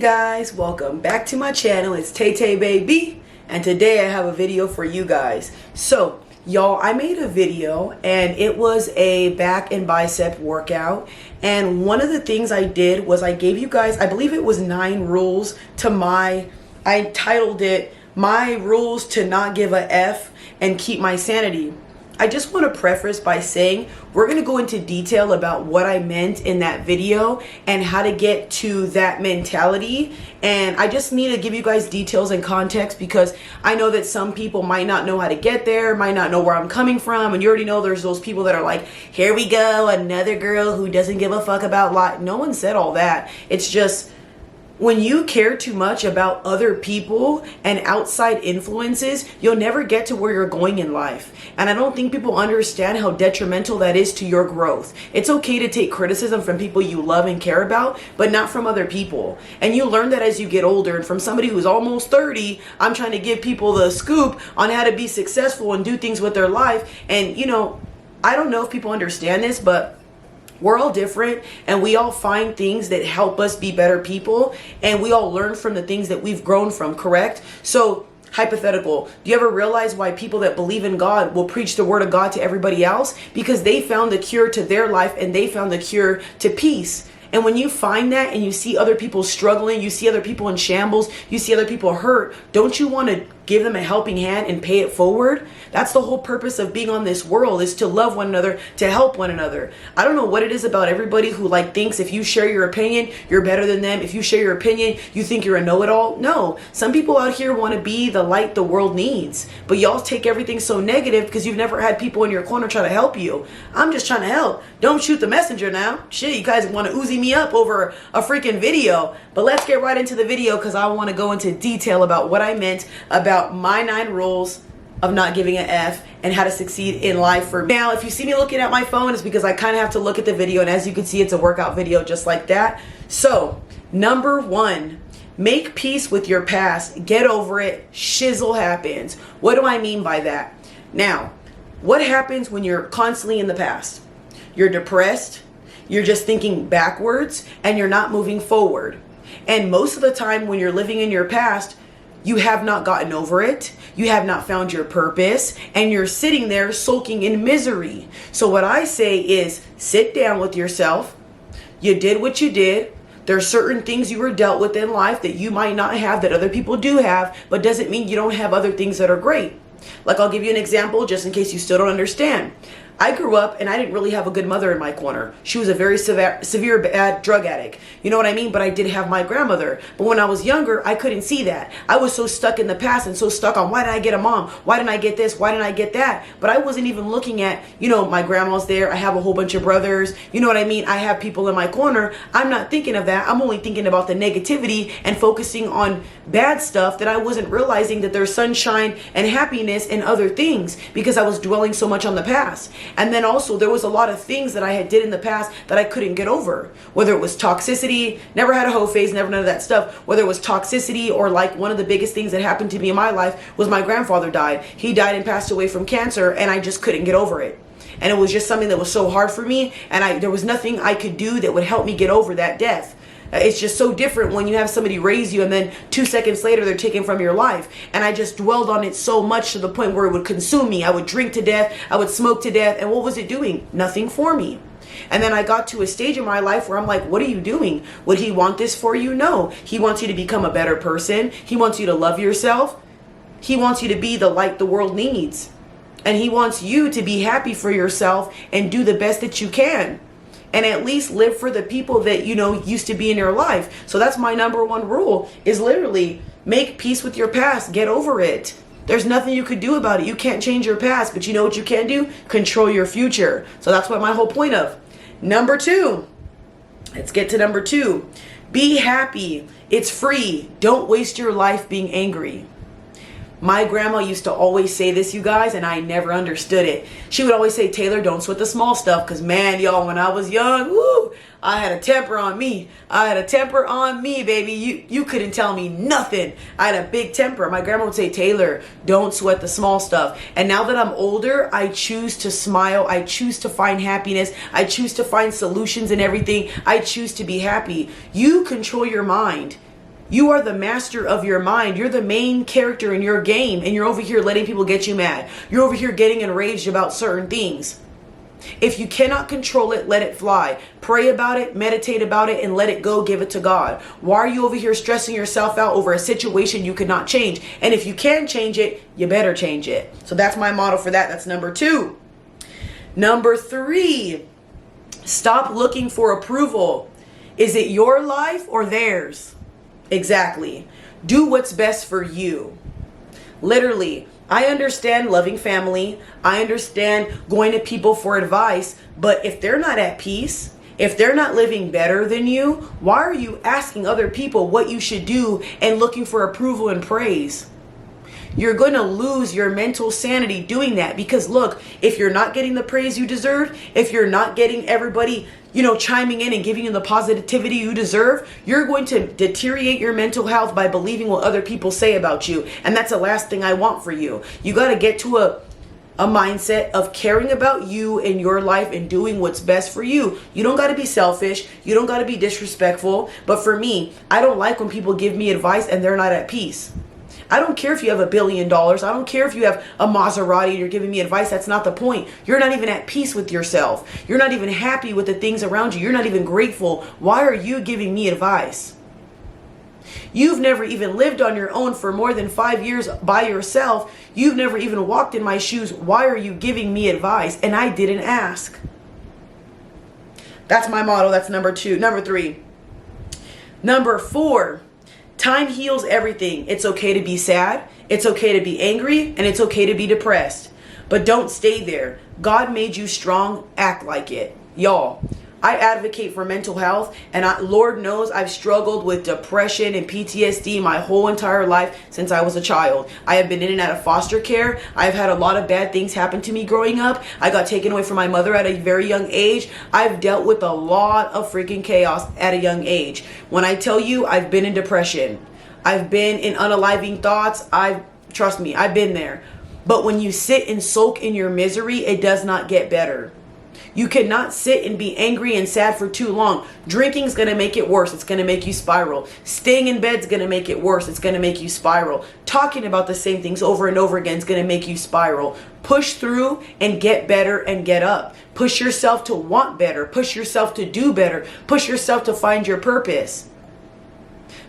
guys, welcome back to my channel. It's Tay Tay Baby, and today I have a video for you guys. So y'all, I made a video and it was a back and bicep workout, and one of the things I did was I gave you guys, I believe it was 9 rules to I titled it My Rules to Not Give a F and Keep My Sanity. I just want to preface by saying we're going to go into detail about what I meant in that video and how to get to that mentality. And I just need to give you guys details and context because I know that some people might not know how to get there, might not know where I'm coming from. And you already know there's those people that are like, here we go, another girl who doesn't give a fuck about life. No one said all that. It's just, when you care too much about other people and outside influences, you'll never get to where you're going in life. And I don't think people understand how detrimental that is to your growth. It's okay to take criticism from people you love and care about, but not from other people. And you learn that as you get older. And from somebody who's almost 30, I'm trying to give people the scoop on how to be successful and do things with their life. And you know, I don't know if people understand this, but we're all different and we all find things that help us be better people, and we all learn from the things that we've grown from, correct? So hypothetical, do you ever realize why people that believe in God will preach the word of God to everybody else? Because they found the cure to their life and they found the cure to peace. And when you find that and you see other people struggling, you see other people in shambles, you see other people hurt, don't you want to give them a helping hand and pay it forward? That's the whole purpose of being on this world, is to love one another, to help one another. I don't know what it is about everybody who thinks if you share your opinion, you're better than them. If you share your opinion, you think you're a know-it-all. No, some people out here want to be the light the world needs, but y'all take everything so negative because you've never had people in your corner try to help you. I'm just trying to help. Don't shoot the messenger now. Shit, you guys want to Uzi me up over a freaking video. But let's get right into the video because I want to go into detail about what I meant about my 9 rules of not giving an F and how to succeed in life. For now, if you see me looking at my phone, it's because I kind of have to look at the video, and as you can see, it's a workout video just like that. So number 1, make peace with your past. Get over it. Shizzle happens. What do I mean by that? Now, what happens when you're constantly in the past? You're depressed, you're just thinking backwards, and you're not moving forward. And most of the time when you're living in your past, you have not gotten over it, you have not found your purpose, and you're sitting there sulking in misery. So what I say is, sit down with yourself. You did what you did. There are certain things you were dealt with in life that you might not have that other people do have, but doesn't mean you don't have other things that are great. Like, I'll give you an example just in case you still don't understand. I grew up and I didn't really have a good mother in my corner. She was a very severe bad drug addict. You know what I mean? But I did have my grandmother. But when I was younger, I couldn't see that. I was so stuck in the past and so stuck on, why didn't I get a mom? Why didn't I get this? Why didn't I get that? But I wasn't even looking at, you know, my grandma's there. I have a whole bunch of brothers. You know what I mean? I have people in my corner. I'm not thinking of that. I'm only thinking about the negativity and focusing on bad stuff, that I wasn't realizing that there's sunshine and happiness and other things because I was dwelling so much on the past. And then also there was a lot of things that I had did in the past that I couldn't get over. Whether it was toxicity, never had a hoe phase, never none of that stuff. Whether it was toxicity or like one of the biggest things that happened to me in my life was my grandfather died. He died and passed away from cancer, and I just couldn't get over it. And it was just something that was so hard for me, and there was nothing I could do that would help me get over that death. It's just so different when you have somebody raise you and then 2 seconds later they're taken from your life. And I just dwelled on it so much to the point where it would consume me. I would drink to death, I would smoke to death, and what was it doing? Nothing for me. And then I got to a stage in my life where I'm like, what are you doing? Would he want this for you? No. He wants you to become a better person. He wants you to love yourself. He wants you to be the light the world needs. And he wants you to be happy for yourself and do the best that you can. And at least live for the people that, you know, used to be in your life. So that's my number 1 rule, is literally make peace with your past. Get over it. There's nothing you could do about it. You can't change your past, but you know what you can do? Control your future. So that's what my whole point of. Number 2. Let's get to number 2. Be happy. It's free. Don't waste your life being angry. My grandma used to always say this, you guys, and I never understood it. She would always say, Taylor, don't sweat the small stuff, because man, y'all, when I was young, woo, I had a temper on me. I had a temper on me, baby. You couldn't tell me nothing. I had a big temper. My grandma would say, Taylor, don't sweat the small stuff. And now that I'm older, I choose to smile. I choose to find happiness. I choose to find solutions in everything. I choose to be happy. You control your mind. You are the master of your mind. You're the main character in your game, and you're over here letting people get you mad. You're over here getting enraged about certain things. If you cannot control it, let it fly. Pray about it, meditate about it, and let it go. Give it to God. Why are you over here stressing yourself out over a situation you could not change? And if you can change it, you better change it. So that's my motto for that. That's number 2. Number 3, stop looking for approval. Is it your life or theirs? Exactly. Do what's best for you. Literally, I understand loving family. I understand going to people for advice. But if they're not at peace, if they're not living better than you, why are you asking other people what you should do and looking for approval and praise? You're going to lose your mental sanity doing that, because look, if you're not getting the praise you deserve, if you're not getting everybody, chiming in and giving you the positivity you deserve, you're going to deteriorate your mental health by believing what other people say about you. And that's the last thing I want for you. You got to get to a mindset of caring about you and your life and doing what's best for you. You don't got to be selfish. You don't got to be disrespectful. But for me, I don't like when people give me advice and they're not at peace. I don't care if you have $1 billion. I don't care if you have a Maserati and you're giving me advice. That's not the point. You're not even at peace with yourself. You're not even happy with the things around you. You're not even grateful. Why are you giving me advice? You've never even lived on your own for more than 5 years by yourself. You've never even walked in my shoes. Why are you giving me advice? And I didn't ask. That's my motto. That's number 2. Number 3. Number 4. Time heals everything. It's okay to be sad. It's okay to be angry. And it's okay to be depressed. But don't stay there. God made you strong. Act like it. Y'all, I advocate for mental health. And Lord knows I've struggled with depression and PTSD my whole entire life since I was a child. I have been in and out of foster care. I've had a lot of bad things happen to me growing up. I got taken away from my mother at a very young age. I've dealt with a lot of freaking chaos at a young age. When I tell you I've been in depression, I've been in unaliving thoughts, trust me, I've been there. But when you sit and sulk in your misery, it does not get better. You cannot sit and be angry and sad for too long. Drinking's going to make it worse. It's going to make you spiral. Staying in bed's going to make it worse. It's going to make you spiral. Talking about the same things over and over again is going to make you spiral. Push through and get better and get up. Push yourself to want better. Push yourself to do better. Push yourself to find your purpose.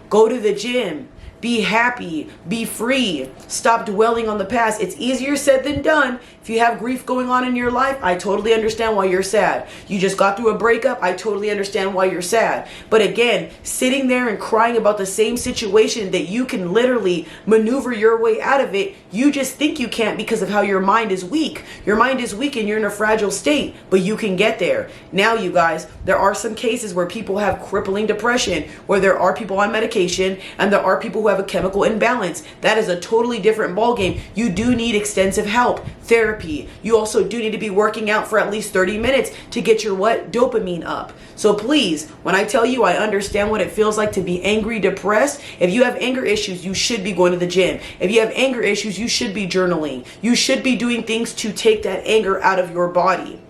Go to the gym. Be happy. Be free. Stop dwelling on the past. It's easier said than done. If you have grief going on in your life, I totally understand why you're sad. You just got through a breakup. I totally understand why you're sad. But again, sitting there and crying about the same situation that you can literally maneuver your way out of it, you just think you can't because of how your mind is weak. Your mind is weak and you're in a fragile state, but you can get there. Now, you guys, there are some cases where people have crippling depression, where there are people on medication, and there are people who have a chemical imbalance. That is a totally different ballgame. You do need extensive help, therapy. You also do need to be working out for at least 30 minutes to get your dopamine up. So please, when I tell you I understand what it feels like to be angry, depressed, if you have anger issues, you should be going to the gym. If you have anger issues, you should be journaling. You should be doing things to take that anger out of your body.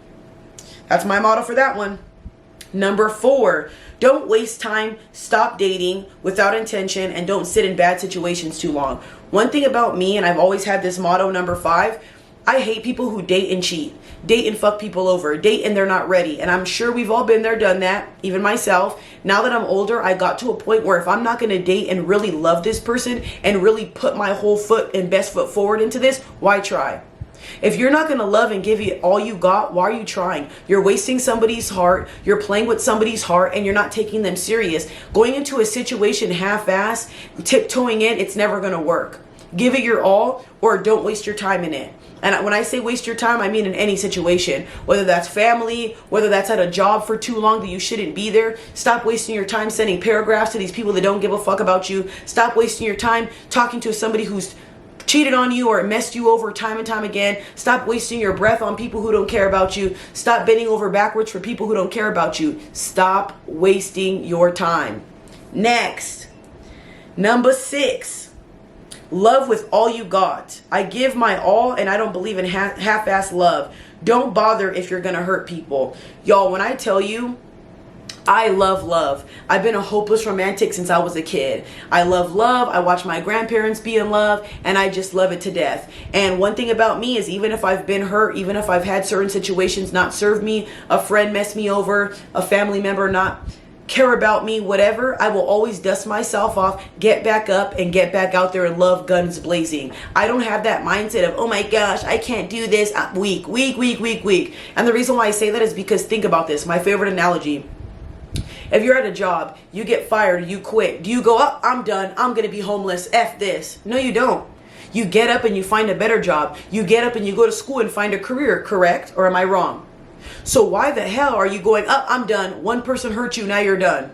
That's my motto for that one. Number 4, don't waste time. Stop dating without intention and don't sit in bad situations too long. One thing about me, and I've always had this motto, number 5, I hate people who date and cheat. Date and fuck people over. Date and they're not ready. And I'm sure we've all been there, done that, even myself. Now that I'm older, I got to a point where if I'm not going to date and really love this person and really put my whole foot and best foot forward into this, why try? If you're not going to love and give it all you got, why are you trying? You're wasting somebody's heart. You're playing with somebody's heart and you're not taking them serious. Going into a situation half-assed, tiptoeing in, it's never going to work. Give it your all or don't waste your time in it. And when I say waste your time, I mean in any situation, whether that's family, whether that's at a job for too long that you shouldn't be there. Stop wasting your time sending paragraphs to these people that don't give a fuck about you. Stop wasting your time talking to somebody who's cheated on you or messed you over time and time again. Stop wasting your breath on people who don't care about you. Stop bending over backwards for people who don't care about you. Stop wasting your time. Next, number 6. Love with all you got. I give my all and I don't believe in half-ass love. Don't bother if you're going to hurt people. Y'all, when I tell you I love love. I've been a hopeless romantic since I was a kid. I love love. I watch my grandparents be in love, and I just love it to death. And one thing about me is, even if I've been hurt, even if I've had certain situations not serve me, a friend mess me over, a family member not care about me, whatever, I will always dust myself off, get back up, and get back out there and love guns blazing. I don't have that mindset of, oh my gosh, I can't do this. I'm weak. And the reason why I say that is because, think about this, my favorite analogy. If you're at a job, you get fired, you quit. Do you go, oh, I'm done, I'm gonna be homeless, F this? No, you don't. You get up and you find a better job. You get up and you go to school and find a career, correct? Or am I wrong? So why the hell are you going, oh, I'm done, one person hurt you, now you're done?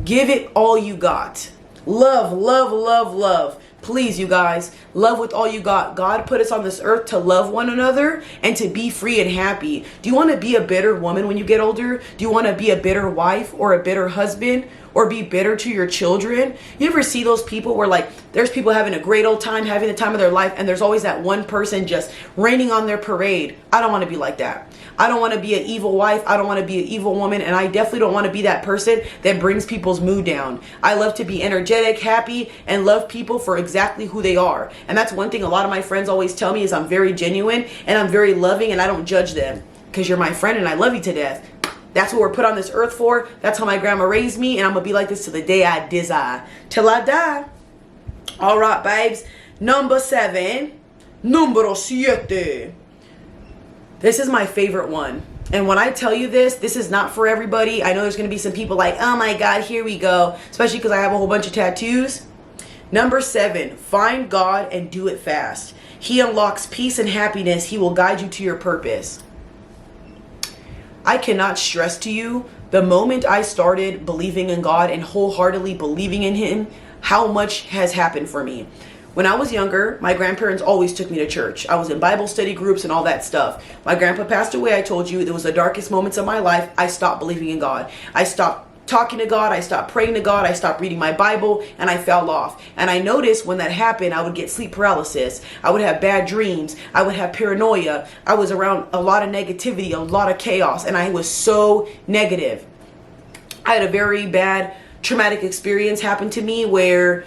Give it all you got. Love, love, love, love. Please, you guys, love with all you got. God put us on this earth to love one another and to be free and happy. Do you want to be a bitter woman when you get older? Do you want to be a bitter wife or a bitter husband? Or be bitter to your children? You ever see those people where, like, there's people having a great old time, having the time of their life, and there's always that one person just raining on their parade? I don't want to be like that. I don't want to be an evil wife. I don't want to be an evil woman. And I definitely don't want to be that person that brings people's mood down. I love to be energetic, happy, and love people for exactly who they are. And that's one thing a lot of my friends always tell me is I'm very genuine and I'm very loving and I don't judge them. Because you're my friend and I love you to death. That's what we're put on this earth for. That's how my grandma raised me, and I'm gonna be like this till the day I die. Till I die. All right, babes. Number 7. Numero 7. This is my favorite one. And when I tell you this is not for everybody. I know there's gonna be some people like, oh my God, here we go. Especially because I have a whole bunch of tattoos. Number 7, find God and do it fast. He unlocks peace and happiness. He will guide you to your purpose. I cannot stress to you, the moment I started believing in God and wholeheartedly believing in Him, how much has happened for me. When I was younger, my grandparents always took me to church. I was in Bible study groups and all that stuff. My grandpa passed away, I told you. It was the darkest moments of my life. I stopped believing in God. I stopped talking to God, I stopped praying to God, I stopped reading my Bible, and I fell off. And I noticed when that happened, I would get sleep paralysis. I would have bad dreams. I would have paranoia. I was around a lot of negativity, a lot of chaos, and I was so negative. I had a very bad traumatic experience happen to me where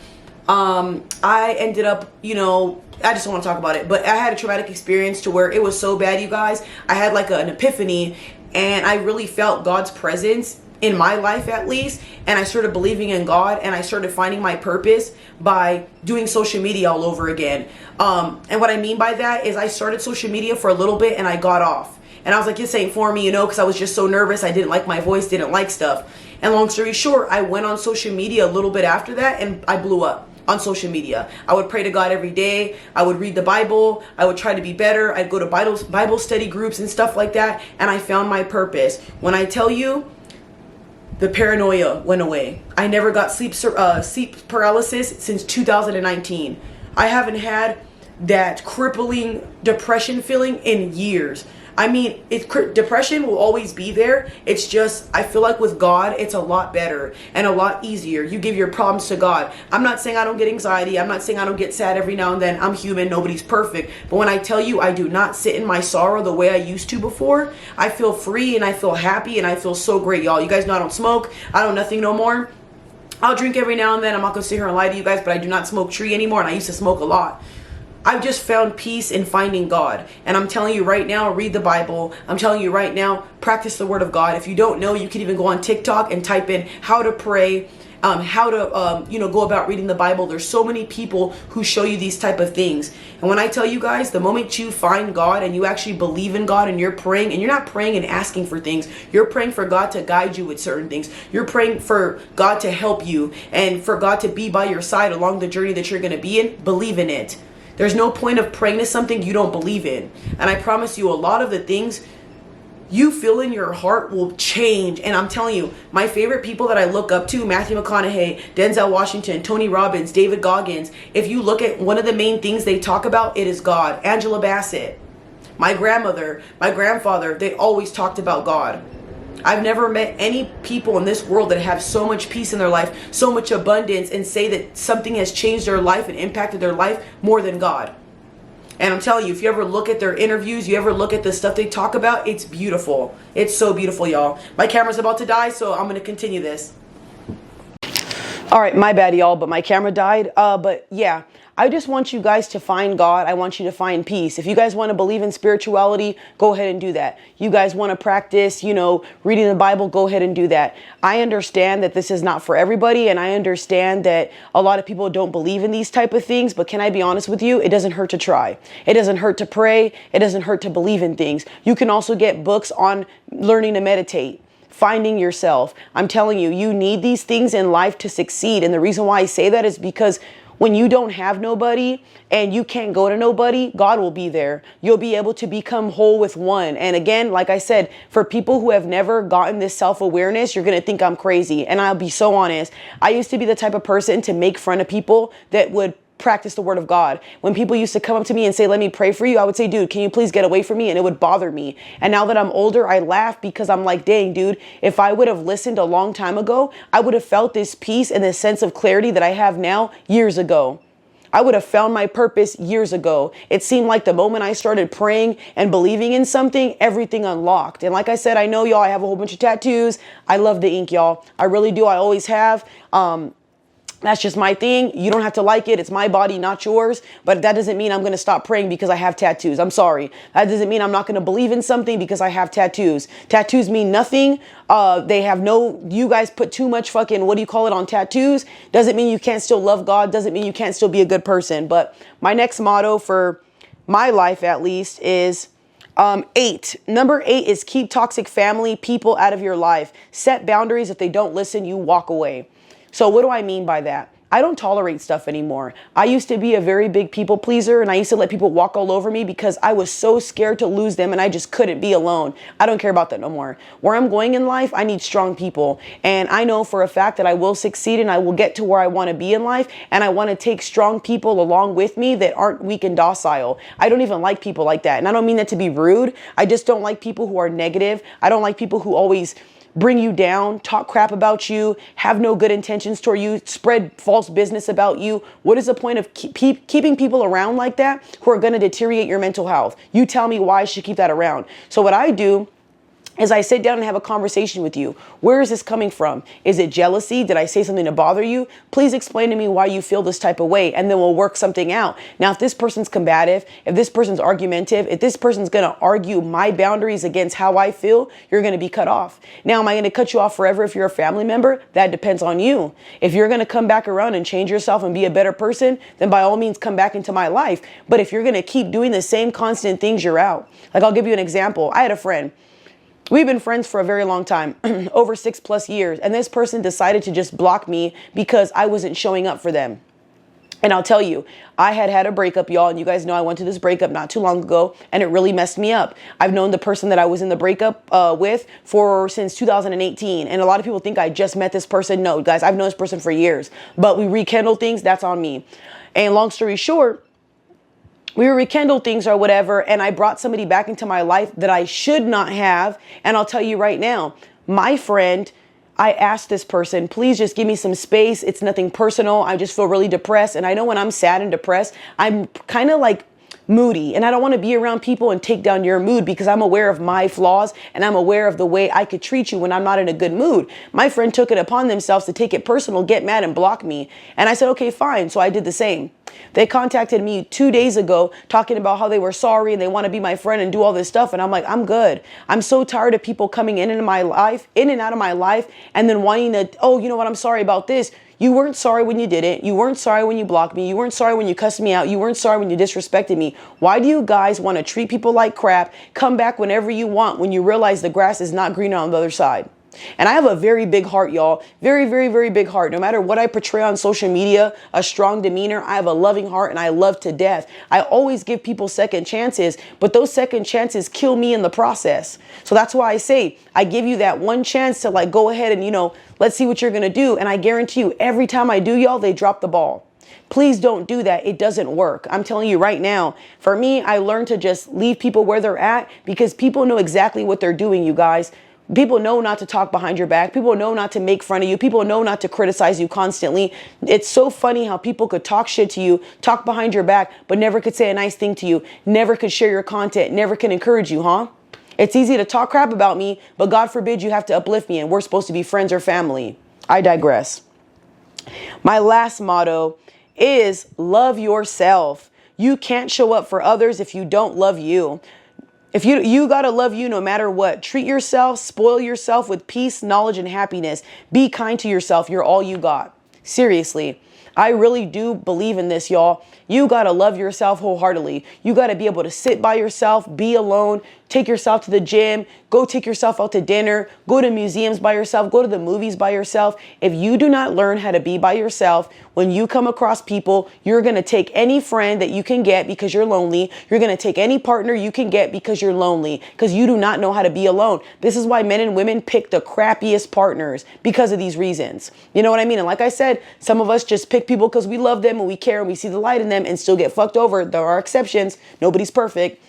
I ended up, I just don't want to talk about it, but I had a traumatic experience to where it was so bad, you guys. I had like an epiphany, and I really felt God's presence in my life, at least, and I started believing in God, and I started finding my purpose by doing social media all over again. And what I mean by that is I started social media for a little bit and I got off, and I was like, this ain't for me, because I was just so nervous. I didn't like my voice, didn't like stuff. And long story short, I went on social media a little bit after that, and I blew up on social media. I would pray to God every day. I would read the Bible. I would try to be better. I'd go to Bible study groups and stuff like that, and I found my purpose. When I tell you, the paranoia went away. I never got sleep paralysis since 2019. I haven't had that crippling depression feeling in years. I mean, depression will always be there. It's just, I feel like with God, it's a lot better and a lot easier. You give your problems to God. I'm not saying I don't get anxiety. I'm not saying I don't get sad every now and then. I'm human. Nobody's perfect. But when I tell you I do not sit in my sorrow the way I used to before, I feel free and I feel happy and I feel so great, y'all. You guys know I don't smoke. I don't nothing no more. I'll drink every now and then. I'm not going to sit here and lie to you guys, but I do not smoke tree anymore, and I used to smoke a lot. I've just found peace in finding God. And I'm telling you right now, read the Bible. I'm telling you right now, practice the Word of God. If you don't know, you can even go on TikTok and type in how to pray, how to, go about reading the Bible. There's so many people who show you these type of things. And when I tell you guys, the moment you find God and you actually believe in God and you're praying, and you're not praying and asking for things, you're praying for God to guide you with certain things. You're praying for God to help you and for God to be by your side along the journey that you're going to be in. Believe in it. There's no point of praying to something you don't believe in. And I promise you, a lot of the things you feel in your heart will change. And I'm telling you, my favorite people that I look up to, Matthew McConaughey, Denzel Washington, Tony Robbins, David Goggins, if you look at one of the main things they talk about, it is God. Angela Bassett, my grandmother, my grandfather, they always talked about God. I've never met any people in this world that have so much peace in their life, so much abundance, and say that something has changed their life and impacted their life more than God. And I'm telling you, if you ever look at their interviews, you ever look at the stuff they talk about, it's beautiful. It's so beautiful, y'all. My camera's about to die, so I'm going to continue this. All right, my bad, y'all, but my camera died. But yeah, I just want you guys to find God. I want you to find peace. If you guys want to believe in spirituality, go ahead and do that. You guys want to practice, reading the Bible, go ahead and do that. I understand that this is not for everybody, and I understand that a lot of people don't believe in these type of things, but can I be honest with you? It doesn't hurt to try. It doesn't hurt to pray. It doesn't hurt to believe in things. You can also get books on learning to meditate. Finding yourself. I'm telling you, you need these things in life to succeed. And the reason why I say that is because when you don't have nobody and you can't go to nobody, God will be there. You'll be able to become whole with one. And again, like I said, for people who have never gotten this self-awareness, you're going to think I'm crazy. And I'll be so honest. I used to be the type of person to make fun of people that would practice the word of God. When people used to come up to me and say, let me pray for you, I would say, dude, can you please get away from me? And it would bother me. And now that I'm older, I laugh because I'm like, dang, dude, if I would have listened a long time ago, I would have felt this peace and this sense of clarity that I have now years ago. I would have found my purpose years ago. It seemed like the moment I started praying and believing in something, everything unlocked. And like I said, I know y'all, I have a whole bunch of tattoos. I love the ink, y'all. I really do. I always have. That's just my thing. You don't have to like it. It's my body, not yours. But that doesn't mean I'm going to stop praying because I have tattoos. I'm sorry. That doesn't mean I'm not going to believe in something because I have tattoos. Tattoos mean nothing. You guys put too much fucking, on tattoos. Doesn't mean you can't still love God. Doesn't mean you can't still be a good person. But my next motto for my life, at least, is 8. Number 8 is keep toxic family people out of your life. Set boundaries. If they don't listen, you walk away. So what do I mean by that? I don't tolerate stuff anymore. I used to be a very big people pleaser, and I used to let people walk all over me because I was so scared to lose them and I just couldn't be alone. I don't care about that no more. Where I'm going in life, I need strong people. And I know for a fact that I will succeed and I will get to where I want to be in life. And I want to take strong people along with me that aren't weak and docile. I don't even like people like that. And I don't mean that to be rude. I just don't like people who are negative. I don't like people who always bring you down, talk crap about you, have no good intentions toward you, spread false business about you. What is the point of keeping people around like that who are going to deteriorate your mental health? You tell me why I should keep that around. So what I do is I sit down and have a conversation with you. Where is this coming from? Is it jealousy? Did I say something to bother you? Please explain to me why you feel this type of way, and then we'll work something out. Now, if this person's combative, if this person's argumentative, if this person's going to argue my boundaries against how I feel, you're going to be cut off. Now, am I going to cut you off forever if you're a family member? That depends on you. If you're going to come back around and change yourself and be a better person, then by all means, come back into my life. But if you're going to keep doing the same constant things, you're out. Like, I'll give you an example. I had a friend. We've been friends for a very long time, over 6+ years. And this person decided to just block me because I wasn't showing up for them. And I'll tell you, I had a breakup, y'all. And you guys know I went to this breakup not too long ago, and it really messed me up. I've known the person that I was in the breakup with since 2018. And a lot of people think I just met this person. No, guys, I've known this person for years. But we rekindled things. That's on me. And long story short, we rekindled things or whatever, and I brought somebody back into my life that I should not have. And I'll tell you right now, my friend, I asked this person, please just give me some space. It's nothing personal. I just feel really depressed. And I know when I'm sad and depressed, I'm kind of like moody, and I don't want to be around people and take down your mood because I'm aware of my flaws and I'm aware of the way I could treat you when I'm not in a good mood. My friend took it upon themselves to take it personal, get mad and block me. And I said, okay, fine. So I did the same. They contacted me 2 days ago talking about how they were sorry and they want to be my friend and do all this stuff. And I'm like, I'm good. I'm so tired of people coming in and out of my life and then wanting to, oh, you know what? I'm sorry about this. You weren't sorry when you did it. You weren't sorry when you blocked me. You weren't sorry when you cussed me out. You weren't sorry when you disrespected me. Why do you guys want to treat people like crap? Come back whenever you want when you realize the grass is not greener on the other side. And I have a very big heart, y'all. Very, very, very big heart. No matter what I portray on social media, a strong demeanor, I have a loving heart and I love to death. I always give people second chances, but those second chances kill me in the process. So that's why I say I give you that one chance to like go ahead and, let's see what you're going to do. And I guarantee you every time I do, y'all, they drop the ball. Please don't do that. It doesn't work. I'm telling you right now, for me, I learned to just leave people where they're at because people know exactly what they're doing, you guys. People know not to talk behind your back. People know not to make fun of you. People know not to criticize you constantly. It's so funny how people could talk shit to you, talk behind your back, but never could say a nice thing to you, never could share your content, never can encourage you, huh? It's easy to talk crap about me, but God forbid you have to uplift me and we're supposed to be friends or family. I digress. My last motto is love yourself. You can't show up for others if you don't love you. If you got to love you no matter what. Treat yourself, spoil yourself with peace, knowledge, and happiness. Be kind to yourself. You're all you got. Seriously. I really do believe in this, y'all. You got to love yourself wholeheartedly. You got to be able to sit by yourself, be alone, take yourself to the gym, go take yourself out to dinner, go to museums by yourself, go to the movies by yourself. If you do not learn how to be by yourself, when you come across people, you're going to take any friend that you can get because you're lonely. You're going to take any partner you can get because you're lonely, because you do not know how to be alone. This is why men and women pick the crappiest partners because of these reasons. You know what I mean? And like I said, some of us just pick people because we love them and we care and we see the light in them and still get fucked over. There are exceptions. Nobody's perfect.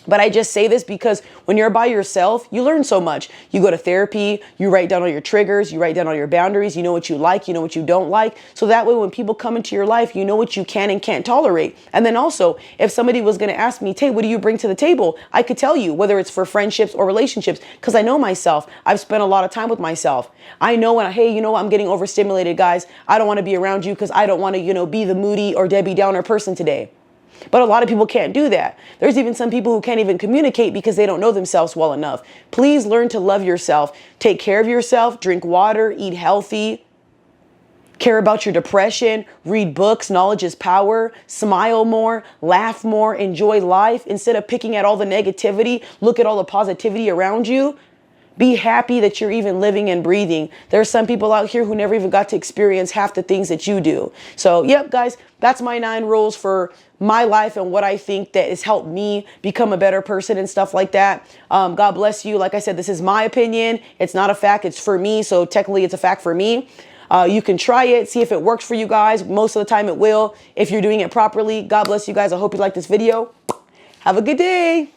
But I just say this because when you're by yourself, you learn so much. You go to therapy, you write down all your triggers, you write down all your boundaries, you know what you like, you know what you don't like. So that way, when people come into your life, you know what you can and can't tolerate. And then also, if somebody was going to ask me, Tay, what do you bring to the table? I could tell you, whether it's for friendships or relationships, because I know myself. I've spent a lot of time with myself. I know when, hey, you know what, I'm getting overstimulated, guys. I don't want to be around you because I don't want to, be the moody or Debbie Downer person today. But a lot of people can't do that. There's even some people who can't even communicate because they don't know themselves well enough. Please learn to love yourself. Take care of yourself. Drink water. Eat healthy. Care about your depression. Read books. Knowledge is power. Smile more. Laugh more. Enjoy life. Instead of picking at all the negativity, look at all the positivity around you. Be happy that you're even living and breathing. There are some people out here who never even got to experience half the things that you do. So, yep, guys, that's my 9 rules for my life and what I think that has helped me become a better person and stuff like that. God bless you. Like I said, this is my opinion. It's not a fact. It's for me. So technically it's a fact for me. You can try it, see if it works for you guys. Most of the time it will if you're doing it properly. God bless you guys. I hope you like this video. Have a good day.